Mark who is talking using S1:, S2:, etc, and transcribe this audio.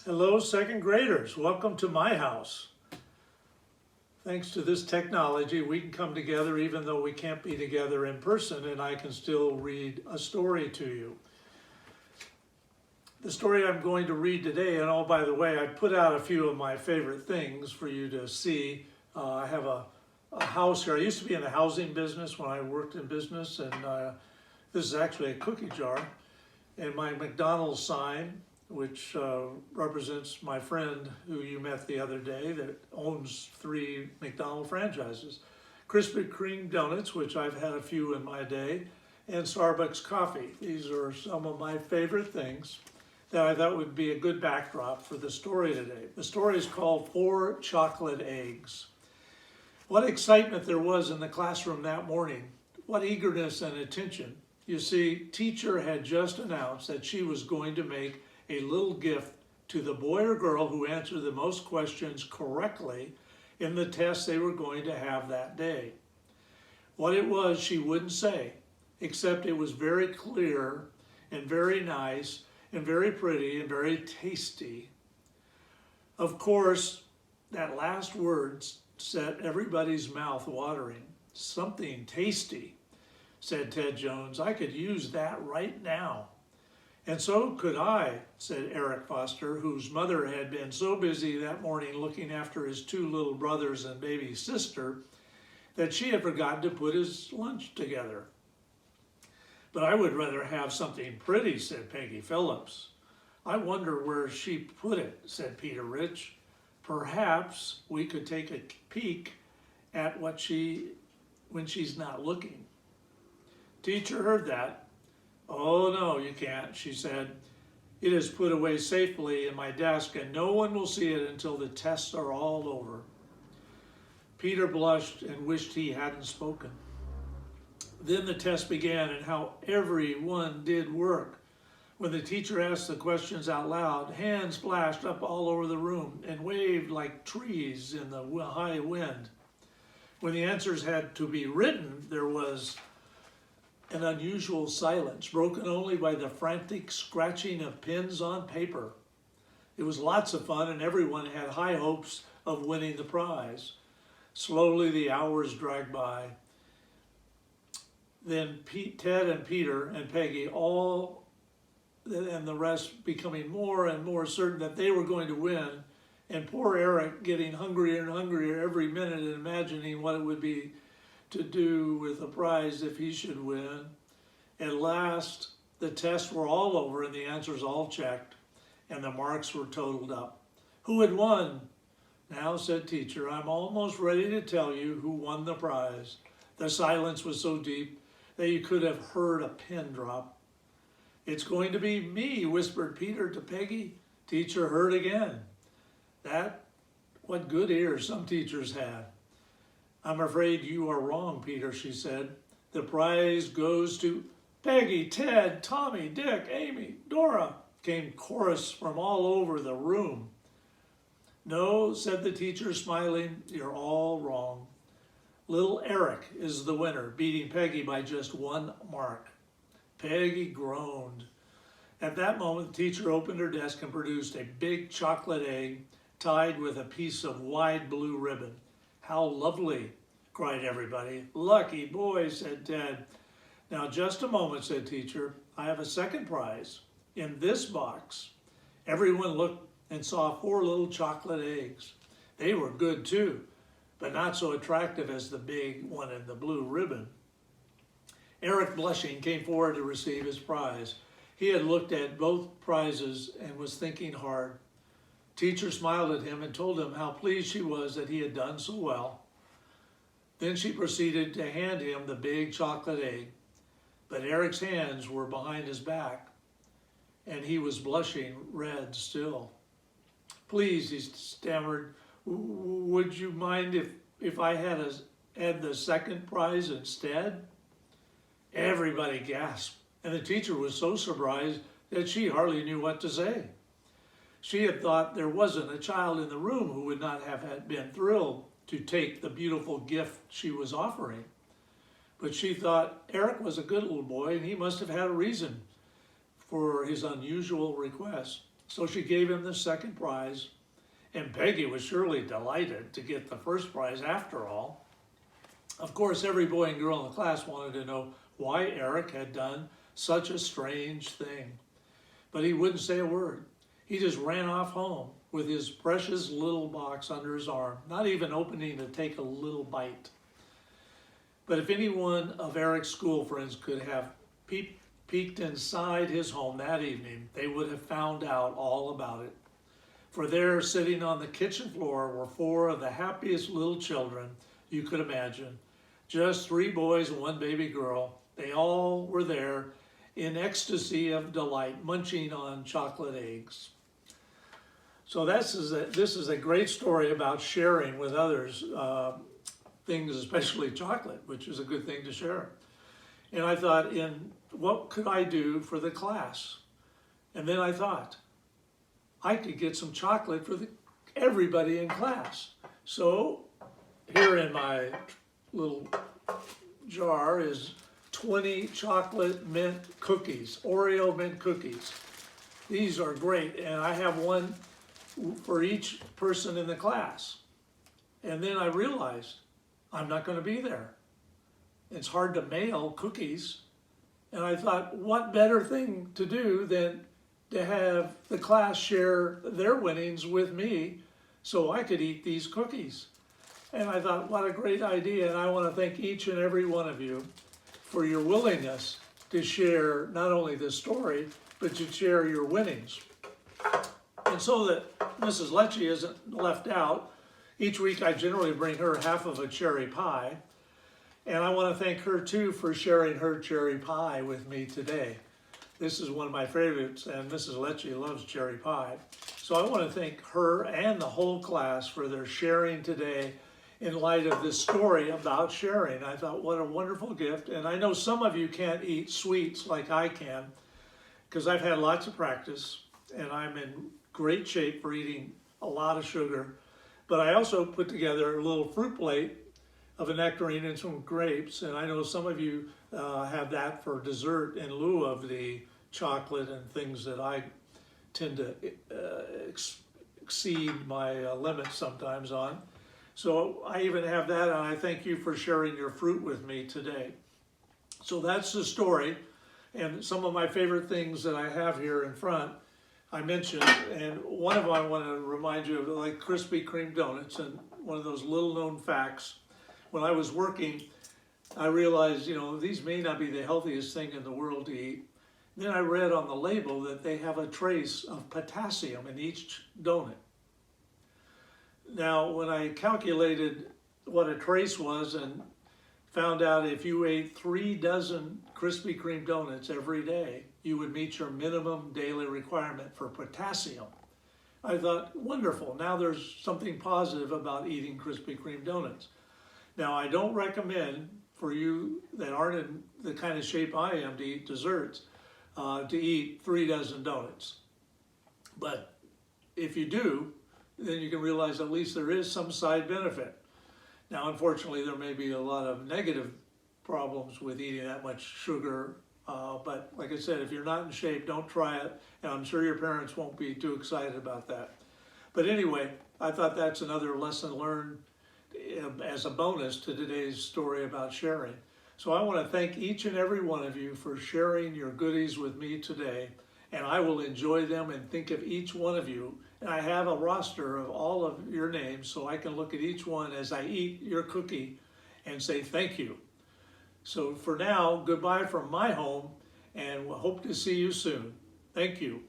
S1: Hello, second graders. Welcome to my house. Thanks to this technology, we can come together even though we can't be together in person, and I can still read a story to you. The story I'm going to read today, and oh, by the way, I put out a few of my favorite things for you to see. I have a house here. I used to be in the housing business when I worked in business, and this is actually a cookie jar. And my McDonald's sign, which represents my friend who you met the other day that owns 3 McDonald's franchises. Krispy Kreme donuts, which I've had a few in my day, and Starbucks coffee. These are some of my favorite things that I thought would be a good backdrop for the story today. The story is called 4 Chocolate Eggs. What excitement there was in the classroom that morning. What eagerness and attention. You see, teacher had just announced that she was going to make a little gift to the boy or girl who answered the most questions correctly in the test they were going to have that day. What it was, she wouldn't say, except it was very clear and very nice and very pretty and very tasty. Of course, that last word set everybody's mouth watering. Something tasty, said Ted Jones. I could use that right now. And so could I, said Eric Foster, whose mother had been so busy that morning looking after his 2 little brothers and baby sister that she had forgotten to put his lunch together. But I would rather have something pretty, said Peggy Phillips. I wonder where she put it, said Peter Rich. Perhaps we could take a peek at when she's not looking. Teacher heard that. Oh, no, you can't, she said. It is put away safely in my desk and no one will see it until the tests are all over. Peter blushed and wished he hadn't spoken. Then the test began and how everyone did work. When the teacher asked the questions out loud, hands flashed up all over the room and waved like trees in the high wind. When the answers had to be written, there was an unusual silence, broken only by the frantic scratching of pens on paper. It was lots of fun and everyone had high hopes of winning the prize. Slowly the hours dragged by. Then Ted and Peter and Peggy, all and the rest becoming more and more certain that they were going to win, and poor Eric getting hungrier and hungrier every minute and imagining what it would be to do with the prize if he should win. At last, the tests were all over and the answers all checked, and the marks were totaled up. Who had won? Now, said teacher, I'm almost ready to tell you who won the prize. The silence was so deep that you could have heard a pin drop. It's going to be me, whispered Peter to Peggy. Teacher heard again. What good ears some teachers have. I'm afraid you are wrong, Peter, she said. The prize goes to Peggy, Ted, Tommy, Dick, Amy, Dora, came chorus from all over the room. No, said the teacher, smiling, you're all wrong. Little Eric is the winner, beating Peggy by just 1 mark. Peggy groaned. At that moment, the teacher opened her desk and produced a big chocolate egg tied with a piece of wide blue ribbon. How lovely, cried everybody. Lucky boy, said Ted. Now, just a moment, said teacher. I have a second prize in this box. Everyone looked and saw 4 little chocolate eggs. They were good too, but not so attractive as the big one in the blue ribbon. Eric, blushing, came forward to receive his prize. He had looked at both prizes and was thinking hard. Teacher smiled at him and told him how pleased she was that he had done so well. Then she proceeded to hand him the big chocolate egg, but Eric's hands were behind his back, and he was blushing red still. Please, he stammered, would you mind if I had the second prize instead? Everybody gasped, and the teacher was so surprised that she hardly knew what to say. She had thought there wasn't a child in the room who would not have been thrilled to take the beautiful gift she was offering. But she thought Eric was a good little boy and he must have had a reason for his unusual request. So she gave him the second prize, and Peggy was surely delighted to get the first prize after all. Of course, every boy and girl in the class wanted to know why Eric had done such a strange thing. But he wouldn't say a word. He just ran off home with his precious little box under his arm, not even opening to take a little bite. But if any one of Eric's school friends could have peeked inside his home that evening, they would have found out all about it. For there, sitting on the kitchen floor, were 4 of the happiest little children you could imagine. Just 3 boys and 1 baby girl. They all were there in ecstasy of delight, munching on chocolate eggs. So this is a great story about sharing with others things, especially chocolate, which is a good thing to share. And I thought, what could I do for the class? And then I thought, I could get some chocolate for everybody in class. So here in my little jar is 20 chocolate mint cookies, Oreo mint cookies. These are great, and I have one for each person in the class. And then I realized I'm not going to be there. It's hard to mail cookies. And I thought, what better thing to do than to have the class share their winnings with me so I could eat these cookies. And I thought, what a great idea. And I want to thank each and every one of you for your willingness to share not only this story, but to share your winnings. And so that Mrs. Lecce isn't left out, each week I generally bring her half of a cherry pie. And I want to thank her too for sharing her cherry pie with me today. This is one of my favorites, and Mrs. Lecce loves cherry pie. So I want to thank her and the whole class for their sharing today in light of this story about sharing. I thought, what a wonderful gift. And I know some of you can't eat sweets like I can, because I've had lots of practice, and I'm in great shape for eating a lot of sugar. But I also put together a little fruit plate of a nectarine and some grapes, and I know some of you have that for dessert in lieu of the chocolate and things that I tend to exceed my limits sometimes on. So I even have that, and I thank you for sharing your fruit with me today. So that's the story, and some of my favorite things that I have here in front I mentioned, and one of them I want to remind you of, like Krispy Kreme donuts, and one of those little known facts. When I was working, I realized, these may not be the healthiest thing in the world to eat. Then I read on the label that they have a trace of potassium in each donut. Now, when I calculated what a trace was and found out if you ate 3 dozen Krispy Kreme donuts every day, you would meet your minimum daily requirement for potassium. I thought, wonderful, now there's something positive about eating Krispy Kreme donuts. Now, I don't recommend for you that aren't in the kind of shape I am to eat desserts, to eat 3 dozen donuts. But if you do, then you can realize at least there is some side benefit. Now, unfortunately, there may be a lot of negative problems with eating that much sugar, but like I said, if you're not in shape, don't try it, and I'm sure your parents won't be too excited about that. But anyway, I thought that's another lesson learned as a bonus to today's story about sharing. So I want to thank each and every one of you for sharing your goodies with me today, and I will enjoy them and think of each one of you. And I have a roster of all of your names so I can look at each one as I eat your cookie and say thank you. So for now, goodbye from my home, and we'll hope to see you soon. Thank you.